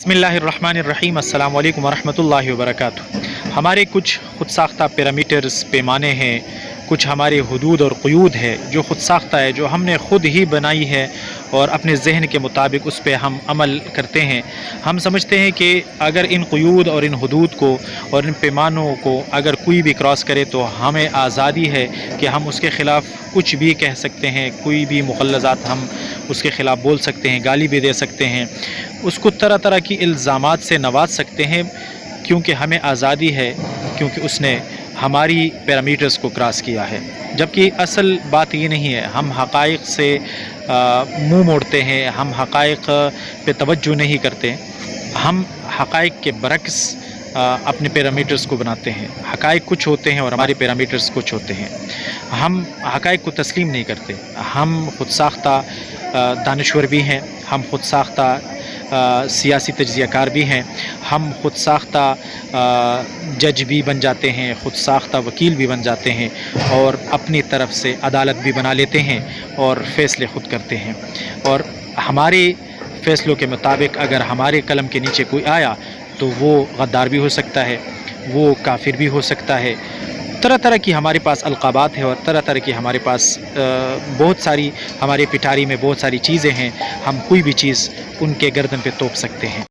बिस्मिल्लाहिर्रहमानिर्रहीम अस्सलाम वालेकुम वरहमतुल्लाहि वबरकातुहू। हमारे कुछ ख़ुद साख्ता पैरामीटर्स पैमाने हैं, कुछ हमारे हुदूद और क़ुयूद है जो ख़ुद साख्ता है, जो हमने ख़ुद ही बनाई है और अपने जहन के मुताबिक उस पर हम अमल करते हैं। हम समझते हैं कि अगर इन क़ुयूद और इन हुदूद को और इन पैमानों को अगर कोई भी क्रॉस करे तो हमें आज़ादी है कि हम उसके ख़िलाफ़ कुछ भी कह सकते हैं, कोई भी मुग़ल्लज़ात हम उसके ख़िलाफ़ बोल सकते हैं, गाली भी दे सकते हैं, उसको तरह तरह की इल्ज़ामात से नवाज सकते हैं, क्योंकि हमें आज़ादी है, क्योंकि उसने हमारी पैरामीटर्स को क्रॉस किया है। जबकि असल बात ये नहीं है, हम हक़ाइक़ से मुँह मोड़ते हैं, हम हक़ाइक़ पे तवज्जो नहीं करते, हम हक़ाइक़ के बरक्स अपने पैरामीटर्स को बनाते हैं। हक़ाइक़ कुछ होते हैं और हमारे पैरामीटर्स कुछ होते हैं। हम हक़ाइक़ को तस्लीम नहीं करते। हम ख़ुद साख्ता दानिश्वर भी हैं, हम ख़ुद साख्ता सियासी तज्ज़ियाकार भी हैं, हम ख़ुद साख्ता जज भी बन जाते हैं, ख़ुद साख्ता वकील भी बन जाते हैं और अपनी तरफ से अदालत भी बना लेते हैं और फ़ैसले ख़ुद करते हैं। और हमारे फ़ैसलों के मुताबिक अगर हमारे कलम के नीचे कोई आया तो वो गद्दार भी हो सकता है, वो काफिर भी हो सकता है। तरह तरह की हमारे पास अलक़ाबात है और तरह तरह की हमारे पास बहुत सारी हमारे पिटारी में बहुत सारी चीज़ें हैं। हम कोई भी चीज़ उनके गर्दन पे तोप सकते हैं।